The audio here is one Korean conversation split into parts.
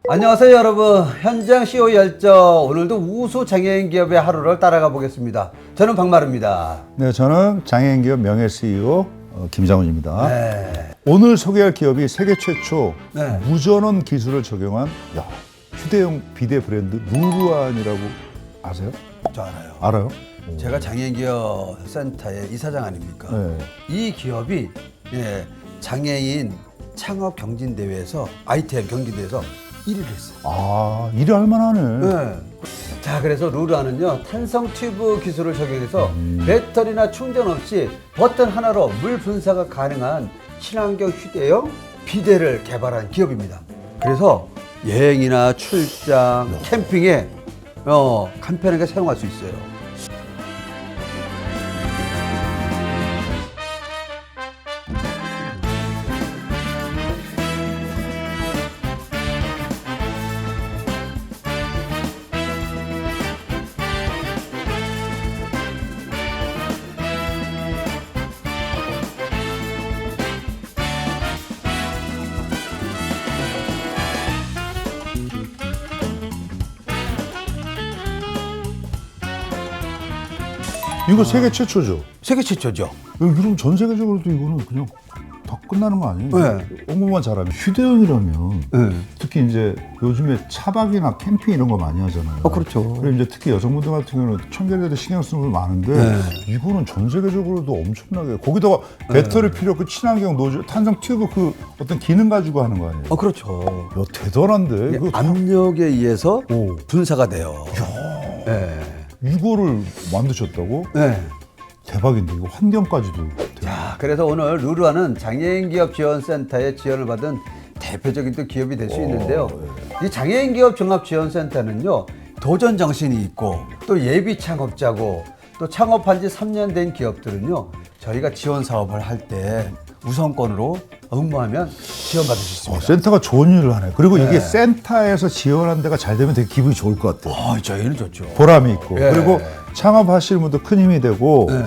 안녕하세요 여러분, 현장 CEO 열정, 오늘도 우수 장애인 기업의 하루를 따라가 보겠습니다. 저는 박마루입니다. 네, 저는 장애인 기업 명예 CEO 김장훈입니다. 네. 오늘 소개할 기업이 세계 최초 네. 무전원 기술을 적용한 휴대용 비대 브랜드 루루안이라고 아세요? 저 알아요. 알아요? 제가 장애인 기업 센터의 이사장 아닙니까? 네. 이 기업이 장애인 창업 경진대회에서 ITM 경진대회에서 1위를 했어요. 아, 일이 할만하네. 네. 자, 그래서 루루안은요 탄성 튜브 기술을 적용해서 배터리나 충전 없이 버튼 하나로 물 분사가 가능한 친환경 휴대용 비데를 개발한 기업입니다. 그래서 여행이나 출장, 캠핑에 간편하게 사용할 수 있어요. 이거 세계 최초죠? 세계 최초죠. 그럼 전 세계적으로도 이거는 그냥 다 끝나는 거 아니에요? 네. 공부만 잘하면. 휴대용이라면 네. 특히 이제 요즘에 차박이나 캠핑 이런 거 많이 하잖아요. 그렇죠. 그리고 이제 특히 여성분들 같은 경우는 청결에도 신경 쓰는 분 많은데 네. 이거는 전 세계적으로도 엄청나게 거기다가 배터리 필요 없고 친환경 노즐 탄성 튜브 그 어떤 기능 가지고 하는 거 아니에요? 그렇죠. 야, 대단한데 그거 압력에 의해서 오. 분사가 돼요. 네. 이거를 만드셨다고? 네. 대박인데 이거 환경까지도 자, 그래서 오늘 루루안은 장애인 기업 지원센터의 지원을 받은 대표적인 또 기업이 될 수 있는데요. 이 장애인 기업 종합 지원센터는요, 도전 정신이 있고 또 예비 창업자고 또 창업한 지 3년 된 기업들은요, 저희가 지원 사업을 할 때 우선권으로 응모하면 지원받을 수 있습니다. 센터가 좋은 일을 하네. 그리고 네. 이게 센터에서 지원한 데가 잘 되면 되게 기분이 좋을 것 같아요. 저희는 좋죠. 보람이 있고. 예. 그리고 창업하시는 분도 큰 힘이 되고. 네.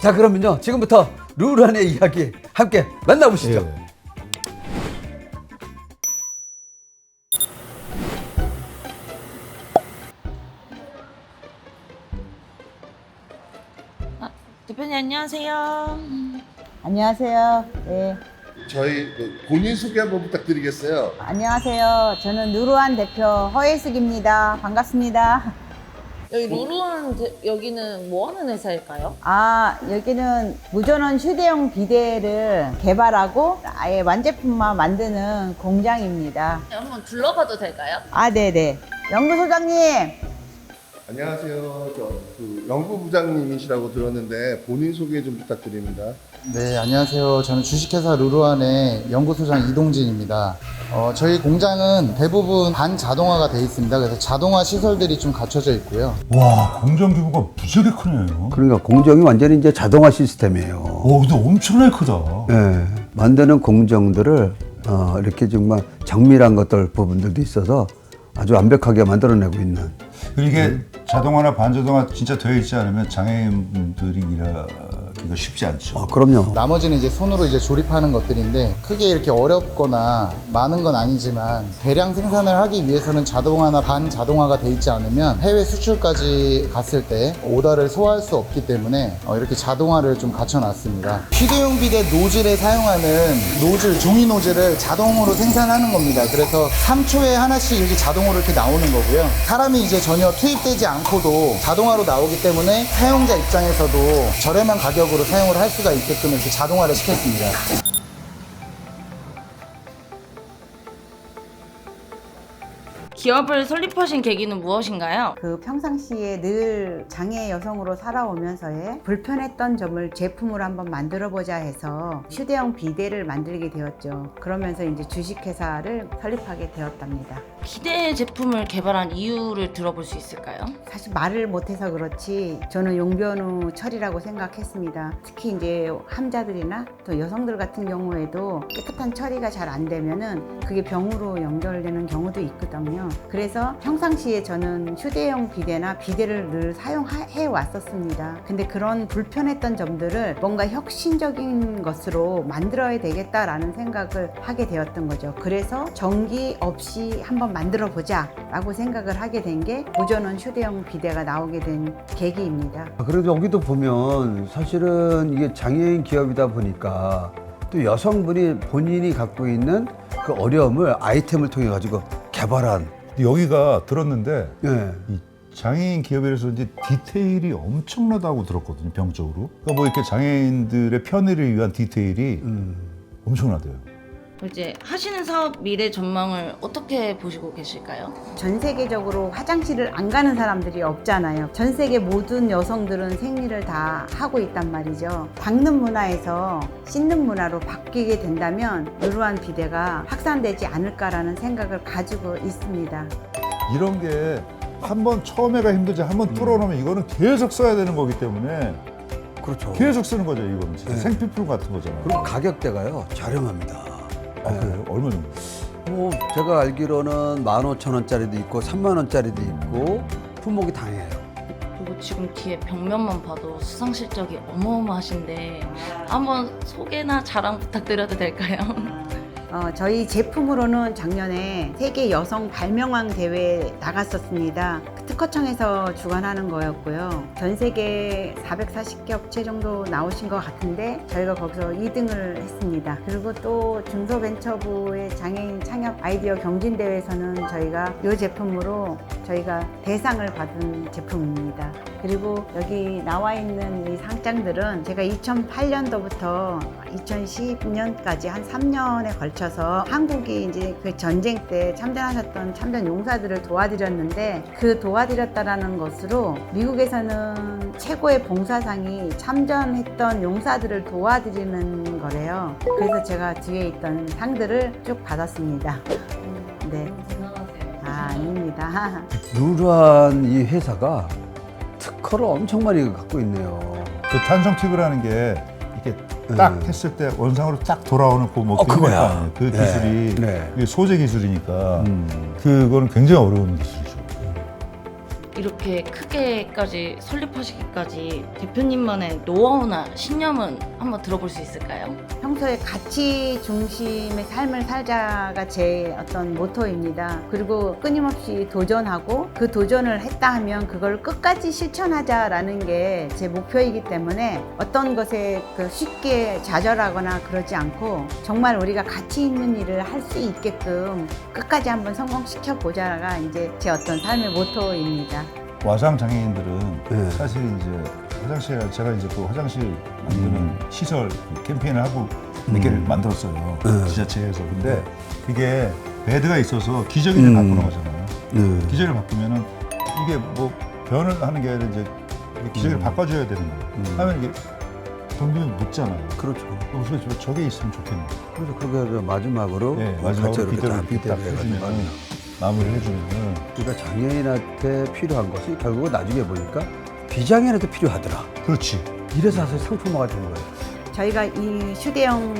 자, 그러면요, 지금부터 루루안의 이야기 함께 만나보시죠. 예. 대표님 안녕하세요. 안녕하세요. 네. 저희 본인 소개 한번 부탁드리겠어요. 안녕하세요. 저는 누르한 대표 허예숙입니다. 반갑습니다. 여기 루루안 여기는 뭐 하는 회사일까요? 여기는 무전원 휴대용 비데를 개발하고 아예 완제품만 만드는 공장입니다. 한번 둘러봐도 될까요? 네네. 연구소장님. 안녕하세요. 그 연구부장님이시라고 들었는데 본인 소개 좀 부탁드립니다. 네, 안녕하세요. 저는 주식회사 루루안의 연구소장 이동진입니다. 저희 공장은 대부분 반자동화가 되어 있습니다. 그래서 자동화 시설들이 좀 갖춰져 있고요. 와, 공장 규모가 무지하게 크네요. 그러니까 공정이 완전히 이제 자동화 시스템이에요. 근데 엄청나게 크다. 네, 만드는 공정들을 이렇게 정말 정밀한 것들 부분들도 있어서 아주 완벽하게 만들어내고 있는. 이게 자동화나 반자동화 진짜 되어 있지 않으면 장애인분들이 일하기가 쉽지 않죠. 그럼요. 나머지는 이제 손으로 이제 조립하는 것들인데 크게 이렇게 어렵거나 많은 건 아니지만 대량 생산을 하기 위해서는 자동화나 반자동화가 돼 있지 않으면 해외 수출까지 갔을 때 오더를 소화할 수 없기 때문에 이렇게 자동화를 좀 갖춰놨습니다. 휴대용 비데 노즐에 사용하는 노즐, 종이 노즐을 자동으로 생산하는 겁니다. 그래서 3초에 하나씩 이렇게 자동으로 이렇게 나오는 거고요. 사람이 이제 전혀 투입되지 않고도 자동화로 나오기 때문에 사용자 입장에서도 저렴한 가격으로 사용을 할 수가 있게끔 이렇게 자동화를 시켰습니다. 기업을 설립하신 계기는 무엇인가요? 평상시에 늘 장애 여성으로 살아오면서의 불편했던 점을 제품으로 한번 만들어보자 해서 휴대용 비데를 만들게 되었죠. 그러면서 이제 주식회사를 설립하게 되었답니다. 비대 제품을 개발한 이유를 들어볼 수 있을까요? 사실 말을 못해서 그렇지 저는 용변후 처리라고 생각했습니다. 특히 이제 함자들이나 또 여성들 같은 경우에도 깨끗한 처리가 잘 안 되면은 그게 병으로 연결되는 경우도 있거든요. 그래서 평상시에 저는 휴대용 비데나 비데를 늘 사용해 왔었습니다. 근데 그런 불편했던 점들을 뭔가 혁신적인 것으로 만들어야 되겠다라는 생각을 하게 되었던 거죠. 그래서 전기 없이 한번 만들어 보자 라고 생각을 하게 된 게 무전원 휴대용 비데가 나오게 된 계기입니다. 그래도 여기도 보면 사실은 이게 장애인 기업이다 보니까 또 여성분이 본인이 갖고 있는 그 어려움을 아이템을 통해 가지고 개발한. 근데 여기가 들었는데 예. 이 장애인 기업이라서 이제 디테일이 엄청나다고 들었거든요, 병적으로. 그러니까 뭐 이렇게 장애인들의 편의를 위한 디테일이 엄청나대요. 이제 하시는 사업 미래 전망을 어떻게 보시고 계실까요? 전 세계적으로 화장실을 안 가는 사람들이 없잖아요. 전 세계 모든 여성들은 생리를 다 하고 있단 말이죠. 닦는 문화에서 씻는 문화로 바뀌게 된다면 누르한 비데가 확산되지 않을까라는 생각을 가지고 있습니다. 이런 게 한번 처음에가 힘들지 한번 뚫어놓으면 이거는 계속 써야 되는 거기 때문에 그렇죠. 계속 쓰는 거죠. 이거는 진짜 네. 생필품 같은 거잖아요. 그리고 가격대가요 저렴합니다. 아, 그래요? 얼마 정도? 뭐 제가 알기로는 15,000원짜리도 있고 30,000원짜리도 있고 품목이 다양해요. 그리고 지금 뒤에 벽면만 봐도 수상 실적이 어마어마하신데 한번 소개나 자랑 부탁드려도 될까요? 저희 제품으로는 작년에 세계 여성 발명왕 대회에 나갔었습니다. 특허청에서 주관하는 거였고요. 전 세계 440개 업체 정도 나오신 것 같은데 저희가 거기서 2등을 했습니다. 그리고 또 중소벤처부의 장애인 창업 아이디어 경진대회에서는 저희가 이 제품으로 저희가 대상을 받은 제품입니다. 그리고 여기 나와 있는 이 상장들은 제가 2008년도부터 2010년까지 한 3년에 걸쳐서 한국이 이제 그 전쟁 때 참전하셨던 참전 용사들을 도와드렸는데 그 도와드렸다라는 것으로 미국에서는 최고의 봉사상이 참전했던 용사들을 도와드리는 거래요. 그래서 제가 뒤에 있던 상들을 쭉 받았습니다. 네. 아닙니다. 루루한 이 회사가 특허를 엄청 많이 갖고 있네요. 그 탄성 튜브라는 게 이렇게 딱 했을 때 원상으로 딱 돌아오는 그 그거야. 그 네. 기술이 네. 이게 소재 기술이니까 그거는 굉장히 어려운 기술이죠. 이렇게 크게까지 설립하시기까지 대표님만의 노하우나 신념은 한번 들어볼 수 있을까요? 평소에 가치 중심의 삶을 살자가 제 어떤 모토입니다. 그리고 끊임없이 도전하고 그 도전을 했다 하면 그걸 끝까지 실천하자라는 게 제 목표이기 때문에 어떤 것에 쉽게 좌절하거나 그러지 않고 정말 우리가 가치 있는 일을 할 수 있게끔 끝까지 한번 성공시켜 보자가 이제 제 어떤 삶의 모토입니다. 와상 장애인들은 네. 사실 이제 화장실 제가 이제 그 화장실 만드는 시설 그 캠페인을 하고 몇 개를 만들었어요. 네. 지자체에서. 근데 그게 베드가 있어서 기저귀를 바꾸는 거잖아요. 네. 기저귀를 바꾸면은 이게 뭐 변을 하는 게 아니라 이제 기저귀를 바꿔줘야 되는 거예요. 하면 이게 경비는 묻잖아요. 그렇죠. 그래서 저게 있으면 좋겠네요. 그래서 그렇게 해서 마지막으로 네, 같이 마지막으로 이렇게 딱 비대를 딱 비대를 해주면 해가지고 마무리를 해주면은 그러니까 장애인한테 필요한 것이 결국은 나중에 보니까 비장애인한테 필요하더라. 그렇지. 이래서 사실 상품화가 된 거예요. 저희가 이 휴대용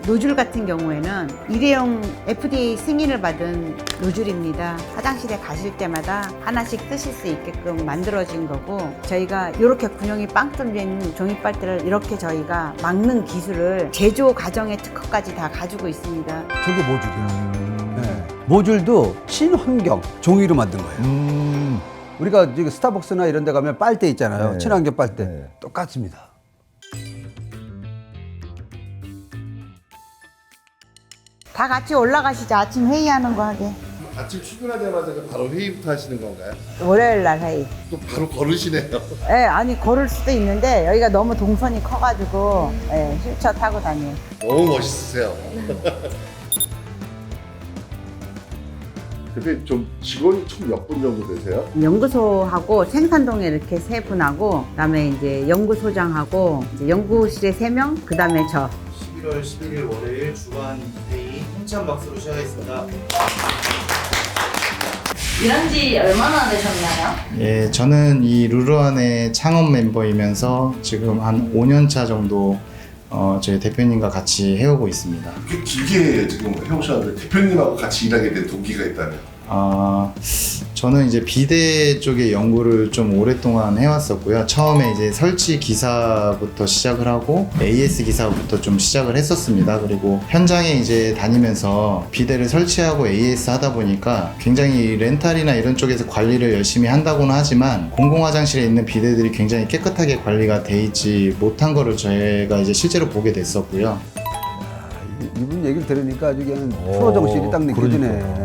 노즐 같은 경우에는 일회용 FDA 승인을 받은 노즐입니다. 화장실에 가실 때마다 하나씩 쓰실 수 있게끔 만들어진 거고 저희가 이렇게 군용이 빵 뚫린 종이 빨대를 이렇게 저희가 막는 기술을 제조 과정의 특허까지 다 가지고 있습니다. 저게 모듈이에요. 네. 모듈도 친환경 종이로 만든 거예요. 우리가 지금 스타벅스나 이런 데 가면 빨대 있잖아요. 네. 친환경 빨대. 네. 똑같습니다. 다 같이 올라가시죠. 아침 회의하는 거 하게. 아침 출근하자마자 바로 회의부터 하시는 건가요? 월요일 날 회의. 또 바로 걸으시네요. 예, 아니 걸을 수도 있는데 여기가 너무 동선이 커가지고 예, 휠체어 타고 다녀요. 너무 멋있으세요. 근데 좀 직원이 총 몇 분 정도 되세요? 연구소하고 생산동에 이렇게 세 분하고 그다음에 이제 연구소장하고 이제 연구실에 3명, 그다음에 저. 11월 11일 월요일 주간 회의 힘찬 박수로 시작하겠습니다. 일한 지 얼마나 되셨나요? 예, 저는 이 루루안의 창업 멤버이면서 지금 한 5년 차 정도 저희 대표님과 같이 해오고 있습니다. 꽤 길게 지금 해오셨는데 대표님하고 같이 일하게 된 동기가 있다면? 저는 이제 비대 쪽에 연구를 좀 오랫동안 해왔었고요. 처음에 이제 설치 기사부터 시작을 하고 AS 기사부터 좀 시작을 했었습니다. 그리고 현장에 이제 다니면서 비대를 설치하고 AS 하다 보니까 굉장히 렌탈이나 이런 쪽에서 관리를 열심히 한다고는 하지만 공공화장실에 있는 비대들이 굉장히 깨끗하게 관리가 돼 있지 못한 거를 저희가 이제 실제로 보게 됐었고요. 이분 얘기를 들으니까 아주 그냥 프로 정신이 딱 느껴지네. 그러니까.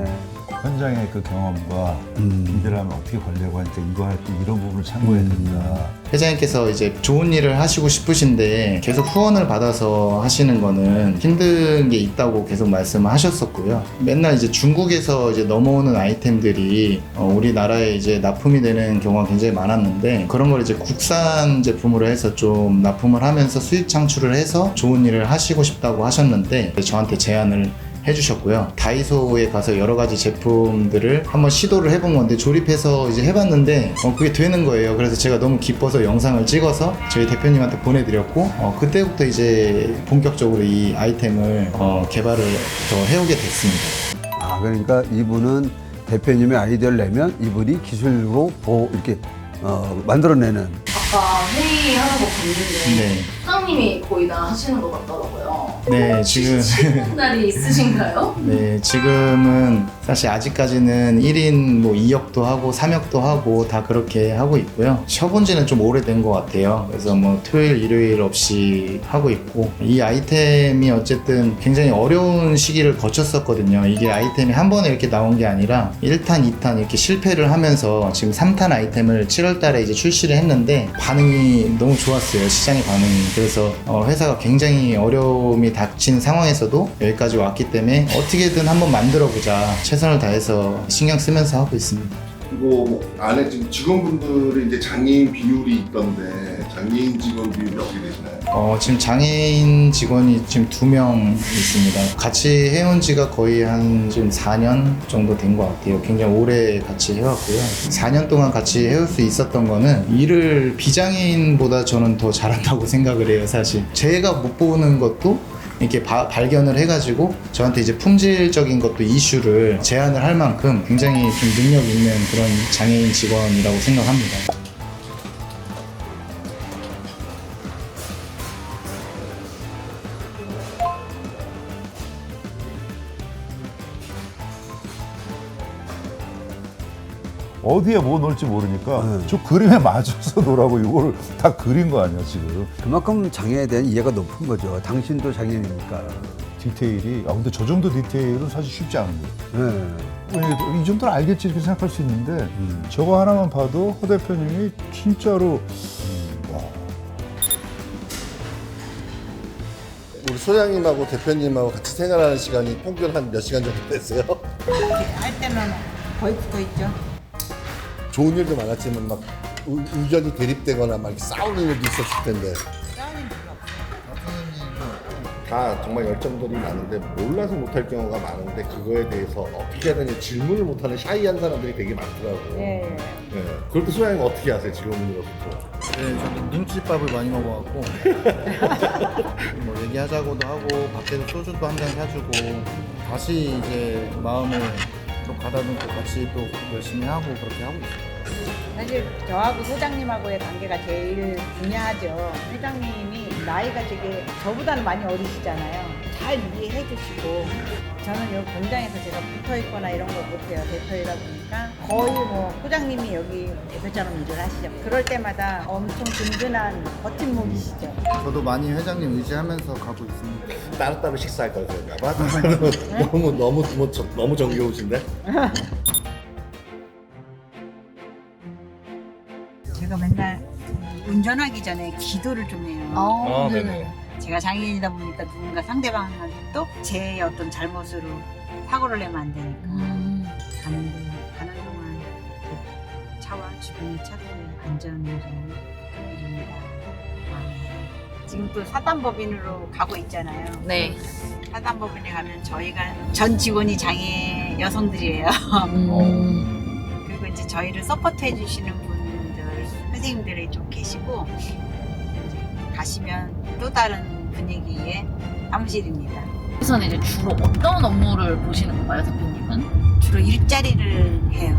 현장의 그 경험과 비대를 하면 어떻게 관리하고 하니까 이거 할 때 이런 부분을 참고해야 된다. 회장님께서 이제 좋은 일을 하시고 싶으신데 계속 후원을 받아서 하시는 거는 힘든 게 있다고 계속 말씀을 하셨었고요. 맨날 이제 중국에서 이제 넘어오는 아이템들이 우리나라에 이제 납품이 되는 경우가 굉장히 많았는데 그런 걸 이제 국산 제품으로 해서 좀 납품을 하면서 수익 창출을 해서 좋은 일을 하시고 싶다고 하셨는데 저한테 제안을 해주셨고요. 다이소에 가서 여러 가지 제품들을 한번 시도를 해본 건데 조립해서 이제 해봤는데 그게 되는 거예요. 그래서 제가 너무 기뻐서 영상을 찍어서 저희 대표님한테 보내드렸고 그때부터 이제 본격적으로 이 아이템을 개발을 더 해오게 됐습니다. 아, 그러니까 이분은 대표님의 아이디어를 내면 이분이 기술로 이렇게 만들어내는. 아까 회의하는 거 봤는데 네. 사장님이 거의 다 하시는 것 같더라고요. 네, 지금 쉬는 날이 있으신가요? 네, 지금은 사실 아직까지는 1인 뭐 2역도 하고 3역도 하고 다 그렇게 하고 있고요. 쉬어본 지는 좀 오래된 것 같아요. 그래서 뭐 토요일, 일요일 없이 하고 있고 이 아이템이 어쨌든 굉장히 어려운 시기를 거쳤었거든요. 이게 아이템이 한 번에 이렇게 나온 게 아니라 1탄, 2탄 이렇게 실패를 하면서 지금 3탄 아이템을 7월 달에 이제 출시를 했는데 반응이 너무 좋았어요. 시장의 반응이. 그래서 회사가 굉장히 어려움이 닥친 상황에서도 여기까지 왔기 때문에 어떻게든 한번 만들어보자 최선을 다해서 신경 쓰면서 하고 있습니다. 그리고 안에 지금 직원분들이 이제 장애인 비율이 있던데 장애인 직원 비율이 어떻게 되시나요? 지금 장애인 직원이 지금 2명 있습니다. 같이 해온 지가 거의 한 지금 4년 정도 된 것 같아요. 굉장히 오래 같이 해왔고요. 4년 동안 같이 해올 수 있었던 거는 일을 비장애인보다 저는 더 잘한다고 생각을 해요, 사실. 제가 못 보는 것도 이렇게 발견을 해가지고 저한테 이제 품질적인 것도 이슈를 제안을 할 만큼 굉장히 좀 능력 있는 그런 장애인 직원이라고 생각합니다. 어디에 뭐 넣을지 모르니까 저 그림에 맞춰서 놓으라고 이거를 다 그린 거 아니야 지금. 그만큼 장애에 대한 이해가 높은 거죠. 당신도 장애인이니까. 디테일이 근데 저 정도 디테일은 사실 쉽지 않은 거예요. 네. 이 정도는 알겠지 이렇게 생각할 수 있는데 저거 하나만 봐도 허 대표님이 진짜로 우리 소장님하고 대표님하고 같이 생활하는 시간이 평균 한 몇 시간 정도 됐어요? 할 때는 거의 붙어 있죠. 좋은 일도 많았지만 막 의견이 대립되거나 막 이렇게 싸우는 일도 있었을 텐데 다 정말 열정들이 많은데 몰라서 못할 경우가 많은데 그거에 대해서 어떻게 해야 되는지 질문을 못하는 샤이한 사람들이 되게 많더라고요. 예. 그럴 때 소장님 어떻게 하세요? 직원분으로서? 네, 저도 눈칫밥을 많이 먹어갖고 뭐 얘기하자고도 하고 밖에서 소주도 한 잔 사주고 다시 이제 마음을 또 가다듬고 같이 또 열심히 하고 그렇게 하고 있어요. 사실 저하고 소장님하고의 관계가 제일 중요하죠. 회장님이 나이가 되게 저보다는 많이 어리시잖아요. 잘 이해해 주시고 저는 여기 공장에서 제가 붙어 있거나 이런 거 못해요. 대표이다 보니까 거의 뭐 소장님이 여기 대표처럼 일을 하시죠. 그럴 때마다 엄청 든든한 버팀목이시죠. 저도 많이 회장님 의지하면서 가고 있습니다. 따로따로 식사할 걸 그런가 봐. 너무 정겨우신데? 제가 맨날 운전하기 전에 기도를 좀 해요. 네네. 제가 장애인이다 보니까 누군가 상대방한테 또 제 어떤 잘못으로 사고를 내면 안 되니까 가는 동안 그 차와 주변의 차들의 안전을 드립니다. 지금 또 사단법인으로 가고 있잖아요. 네. 사단법인에 가면 저희가 전 직원이 장애 여성들이에요. 그리고 이제 저희를 서포트해 주시는 분들, 선생님들이 좀 계시고 이제 가시면 또 다른 분위기의 사무실입니다. 여기서는 이제 주로 어떤 업무를 보시는 건가요, 대표님은? 주로 일자리를 해요.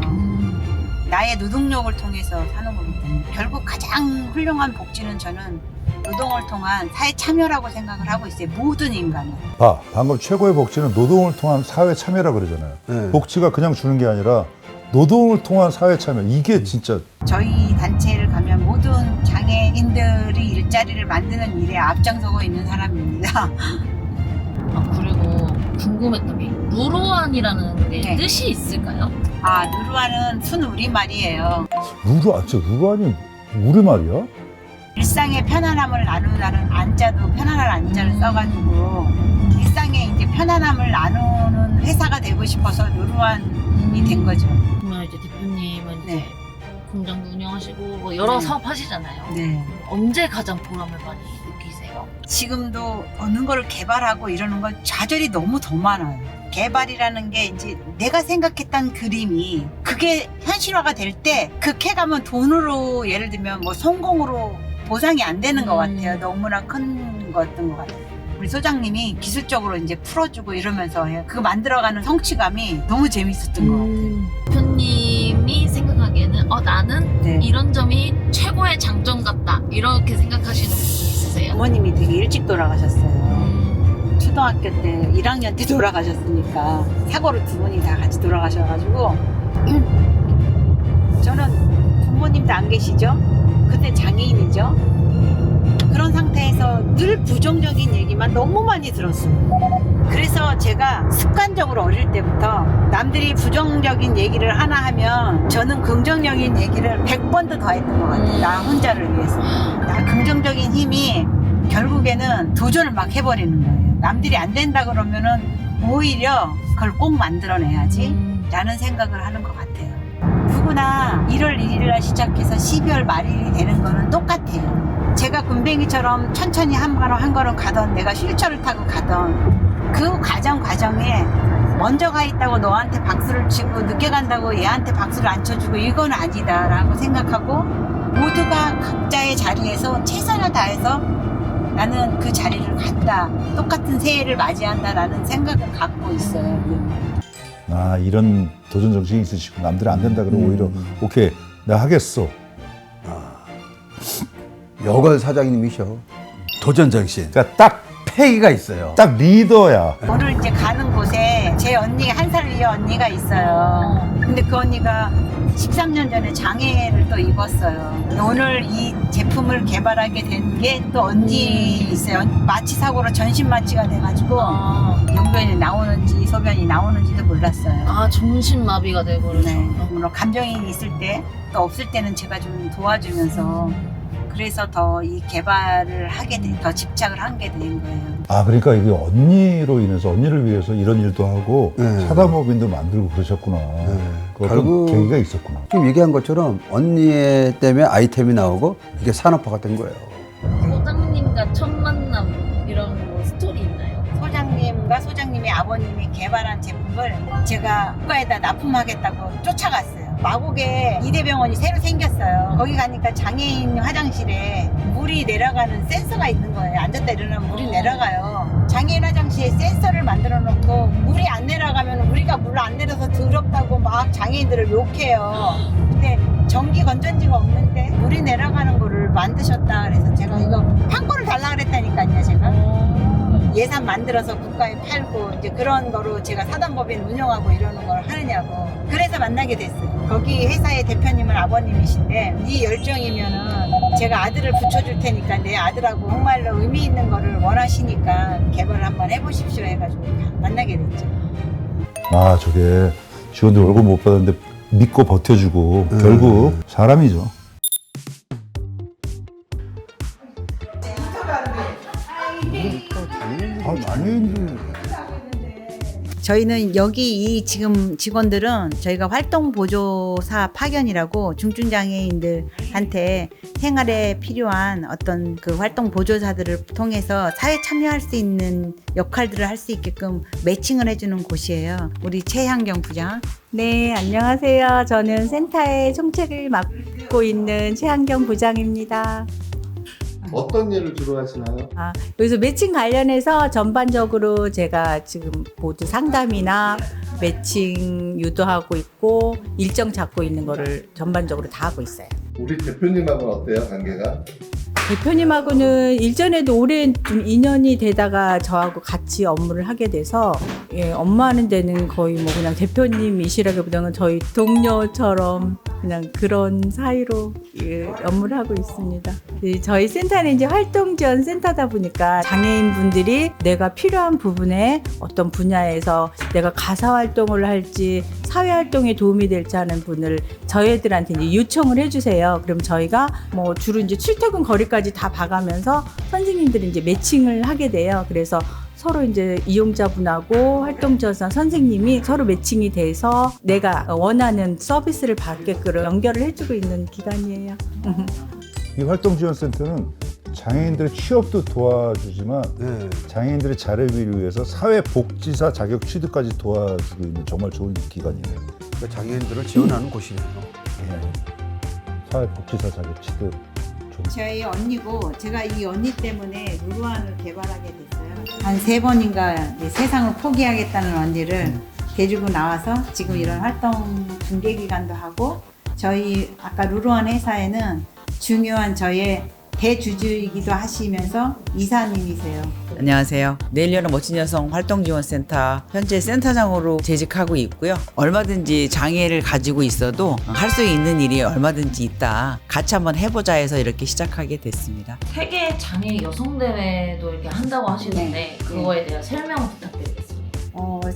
나의 노동력을 통해서 사는 거기 때문에 결국 가장 훌륭한 복지는 저는 노동을 통한 사회 참여라고 생각을 하고 있어요. 모든 인간은. 방금 최고의 복지는 노동을 통한 사회 참여라 그러잖아요. 네. 복지가 그냥 주는 게 아니라 노동을 통한 사회 참여. 이게 진짜 저희 단체를 가면 모든 장애인들이 일자리를 만드는 일에 앞장서고 있는 사람입니다. 아, 그리고 궁금했던 게 루루안이라는 게 네. 뜻이 있을까요? 아, 누르와는 순 우리말이에요. 루루안이 우리말이야? 일상의 편안함을 나누다는 안자도 편안한 안자를 써가지고 일상의 이제 편안함을 나누는 회사가 되고 싶어서 루루안이 된 거죠. 그러면 이제 대표님은 이제 네. 공장도 운영하시고 뭐 여러 네. 사업 하시잖아요. 네. 언제 가장 보람을 많이 느끼세요? 지금도 어느 걸 개발하고 이러는 건 좌절이 너무 더 많아요. 개발이라는 게 이제 내가 생각했던 그림이 그게 현실화가 될 때 그 쾌감은 돈으로 예를 들면 뭐 성공으로 보상이 안 되는 것 같아요. 너무나 큰 거였던 것 같아요. 우리 소장님이 기술적으로 이제 풀어주고 이러면서 그거 만들어가는 성취감이 너무 재밌었던 것 같아요. 대표님이 생각하기에는 나는 네. 이런 점이 최고의 장점 같다 이렇게 생각하시는 분이 있으세요? 어머님이 되게 일찍 돌아가셨어요. 초등학교 때 1학년 때 돌아가셨으니까 사고로 두 분이 다 같이 돌아가셔가지고 저는 부모님도 안 계시죠? 그때 장애인이죠? 그런 상태에서 늘 부정적인 얘기만 너무 많이 들었어요. 그래서 제가 습관적으로 어릴 때부터 남들이 부정적인 얘기를 하나 하면 저는 긍정적인 얘기를 100번도 더 했던 것 같아요. 나 혼자를 위해서. 나 긍정적인 힘이 결국에는 도전을 막 해버리는 거예요. 남들이 안 된다 그러면은 오히려 그걸 꼭 만들어내야지 라는 생각을 하는 것 같아요. 누구나 1월 1일 날 시작해서 12월 말일이 되는 거는 똑같아요. 제가 굼벵이처럼 천천히 한 걸음 가던 내가 휠체어를 타고 가던 그 과정에 먼저 가 있다고 너한테 박수를 치고 늦게 간다고 얘한테 박수를 안 쳐주고 이건 아니다 라고 생각하고 모두가 각자의 자리에서 최선을 다해서 나는 그 자리를 간다. 똑같은 새해를 맞이한다 라는 생각을 갖고 있어요. 이런 도전 정신이 있으시고 남들이 안 된다 그러면 오히려 오케이 내가 하겠어. 여걸 사장님이셔. 도전 정신. 그러니까 딱 패기가 있어요. 리더야. 오늘 이제 가는 곳에 제 언니가 한 살 위에 언니가 있어요. 근데 그 언니가 13년 전에 장애를 또 입었어요. 오늘 이 제품을 개발하게 된 게 또 언니 있어요. 마취 사고로 전신 마취가 돼가지고 용변이 나오는지 소변이 나오는지도 몰랐어요. 정신마비가 돼버렸죠. 네. 물론 감정이 있을 때 또 없을 때는 제가 좀 도와주면서 그래서 더 이 개발을 하게 돼, 더 집착을 하게 된 거예요. 그러니까 이게 언니로 인해서 언니를 위해서 이런 일도 하고 네. 사단법인도 만들고 그러셨구나. 그 어떤 결국 계기가 있었구나. 지금 얘기한 것처럼 언니 때문에 아이템이 나오고 이게 산업화가 된 거예요. 소장님과 첫 만남 이런 뭐 스토리 있나요? 소장님과 소장님의 아버님이 개발한 제품을 제가 국가에다 납품하겠다고 쫓아갔어요. 마곡에 이대병원이 새로 생겼어요. 거기 가니까 장애인 화장실에 물이 내려가는 센서가 있는 거예요. 앉았다 일어나면 물이 내려가요. 장애인 화장실에 센서를 만들어 놓고 물이 안 내려가면 우리가 물 안 내려서 더럽다고 막 장애인들을 욕해요. 근데 전기 건전지가 없는데 물이 내려가는 거를 만드셨다 그래서 제가 이거 판권을 달라 그랬다니까요. 제가 예산 만들어서 국가에 팔고 이제 그런 거로 제가 사단법인 운영하고 이러는 걸 하느냐고 그래서 만나게 됐어요. 거기 회사의 대표님은 아버님이신데 네 열정이면은 제가 아들을 붙여줄 테니까 내 아들하고 정말로 의미 있는 거를 원하시니까 개발을 한번 해보십시오 해가지고 만나게 됐죠. 저게 직원들 월급 못 받았는데 믿고 버텨주고 결국 사람이죠. 장애인들 저희는 여기 이 지금 직원들은 저희가 활동보조사 파견이라고 중증장애인들한테 생활에 필요한 어떤 그 활동보조사들을 통해서 사회 참여할 수 있는 역할들을 할 수 있게끔 매칭을 해주는 곳이에요. 우리 최향경 부장. 네, 안녕하세요. 저는 센터의 총책을 맡고 있는 최한경 부장입니다. 어떤 일을 주로 하시나요? 여기서 매칭 관련해서 전반적으로 제가 지금 모두 상담이나 매칭 유도하고 있고 일정 잡고 있는 거를 전반적으로 다 하고 있어요. 우리 대표님하고는 어때요, 관계가? 대표님하고는 일전에도 오랜 좀 인연이 되다가 저하고 같이 업무를 하게 돼서 업무하는 데는 거의 뭐 그냥 대표님이시라기보다는 저희 동료처럼 그냥 그런 사이로 업무를 하고 있습니다. 저희 센터는 이제 활동 지원 센터다 보니까 장애인 분들이 내가 필요한 부분에 어떤 분야에서 내가 가사 활동을 할지 사회 활동에 도움이 될지 하는 분을 저희들한테 이제 요청을 해주세요. 그럼 저희가 뭐 주로 이제 출퇴근 거리까지 다 봐가면서 선생님들이 이제 매칭을 하게 돼요. 그래서 서로 이제 이용자분하고 활동지원사 선생님이 서로 매칭이 돼서 내가 원하는 서비스를 받게끔 연결을 해주고 있는 기관이에요. 이 활동지원센터는 장애인들의 취업도 도와주지만 네. 장애인들의 자립을 위해서 사회복지사 자격 취득까지 도와주고 있는 정말 좋은 기관이에요. 그 장애인들을 지원하는 곳이네요. 사회복지사 자격 취득. 저희 언니고 제가 이 언니 때문에 루루안을 개발하게 됐어요. 한 3번인가 세상을 포기하겠다는 언니를 데리고 나와서 지금 이런 활동 중개기관도 하고 저희 아까 루루안 회사에는 중요한 저의 대주주이기도 하시면서 이사님이세요. 안녕하세요. 내일 여는 멋진 여성 활동지원센터 현재 센터장으로 재직하고 있고요. 얼마든지 장애를 가지고 있어도 할 수 있는 일이 얼마든지 있다. 같이 한번 해보자 해서 이렇게 시작하게 됐습니다. 세계 장애 여성 대회도 이렇게 한다고 하시는데 그거에 대한 설명 부탁드리겠습니다.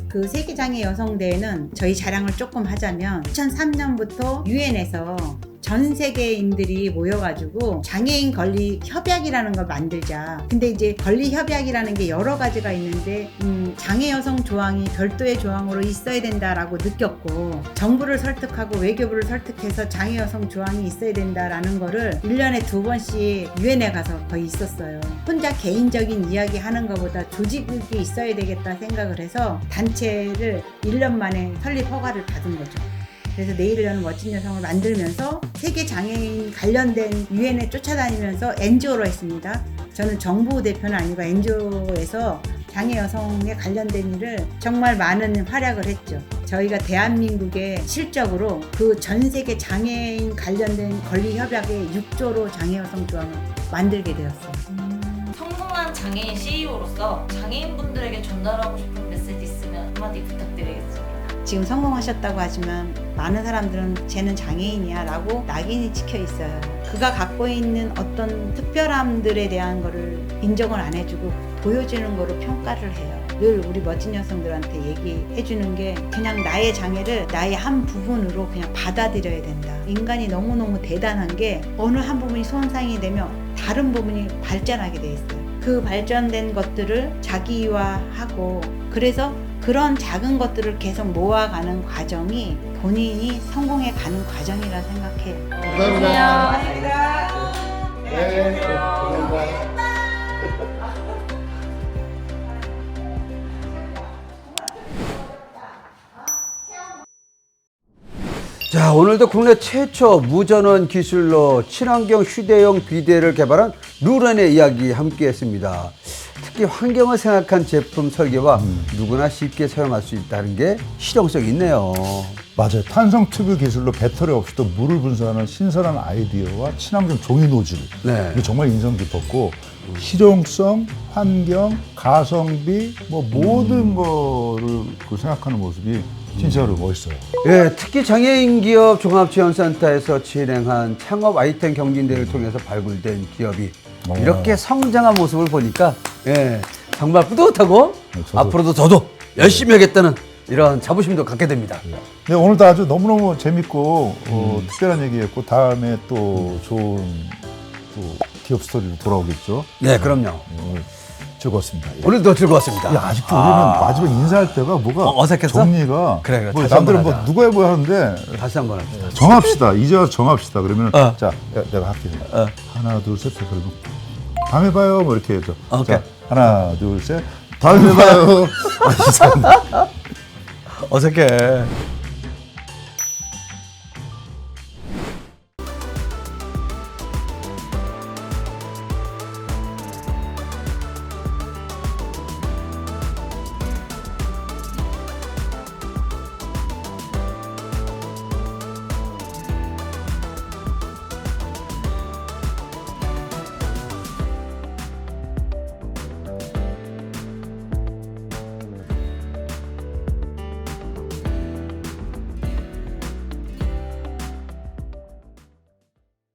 그 세계장애 여성대회는 저희 자랑을 조금 하자면 2003년부터 유엔에서 전 세계인들이 모여가지고 장애인 권리 협약이라는 걸 만들자. 근데 이제 권리 협약이라는 게 여러 가지가 있는데 장애 여성 조항이 별도의 조항으로 있어야 된다라고 느꼈고 정부를 설득하고 외교부를 설득해서 장애 여성 조항이 있어야 된다라는 거를 1년에 2번씩 유엔에 가서 거의 있었어요. 혼자 개인적인 이야기 하는 것보다 조직이 있어야 되겠다 생각을 해서 단체를 1년 만에 설립 허가를 받은 거죠. 그래서 내일을 여는 멋진 여성을 만들면서 세계 장애인 관련된 유엔에 쫓아다니면서 NGO로 했습니다. 저는 정부 대표는 아니고 NGO에서 장애 여성에 관련된 일을 정말 많은 활약을 했죠. 저희가 대한민국의 실적으로 그 전 세계 장애인 관련된 권리 협약의 6조로 장애 여성 조항을 만들게 되었어요. 성공한 장애인 CEO로서 장애인분들에게 전달하고 싶은 메시지 있으면 한마디 부탁드리겠습니다. 지금 성공하셨다고 하지만 많은 사람들은 쟤는 장애인이야 라고 낙인이 찍혀 있어요. 그가 갖고 있는 어떤 특별함들에 대한 거를 인정을 안 해주고 보여주는 거로 평가를 해요. 늘 우리 멋진 여성들한테 얘기해 주는 게 그냥 나의 장애를 나의 한 부분으로 그냥 받아들여야 된다. 인간이 너무너무 대단한 게 어느 한 부분이 손상이 되면 다른 부분이 발전하게 돼 있어요. 그 발전된 것들을 자기화하고 그래서 그런 작은 것들을 계속 모아가는 과정이 본인이 성공해 가는 과정이라 생각해요. 감사합니다. 네, 감사합니다. 자, 오늘도 국내 최초 무전원 기술로 친환경 휴대용 비데를 개발한 루루안의 이야기 함께 했습니다. 특히 환경을 생각한 제품 설계와 누구나 쉽게 사용할 수 있다는 게 실용성이 있네요. 맞아요. 탄성 튜브 기술로 배터리 없이도 물을 분사하는 신선한 아이디어와 친환경 종이 노즐. 네. 이게 정말 인상 깊었고 실용성, 환경, 가성비 뭐 모든 거를 그 생각하는 모습이 진짜로 멋있어요. 예, 특히 장애인 기업 종합지원센터에서 진행한 창업 아이템 경진대회를 통해서 발굴된 기업이 이렇게 성장한 모습을 보니까 예, 정말 뿌듯하고 앞으로도 저도 열심히 하겠다는 이런 자부심도 갖게 됩니다. 네, 오늘도 아주 너무너무 재밌고 특별한 얘기였고 다음에 또 좋은 또 기업 스토리로 돌아오겠죠. 네, 그럼요. 오늘 즐거웠습니다. 예. 오늘도 즐거웠습니다. 야, 아직도 우리는 마지막 인사할 때가 뭐가 어색했어? 정리가 그래, 뭐 다시 남들은 한번 뭐 하자. 누가 해보야 하는데 다시 한번 합시다. 정합시다. 이제 와서 정합시다. 그러면 어. 자 내가 할게. 하나 둘 셋. 그러면 다음에 봐요. 뭐 이렇게 해줘. 오케이. 자, 하나 둘 셋. 다음에 봐요. 어색해.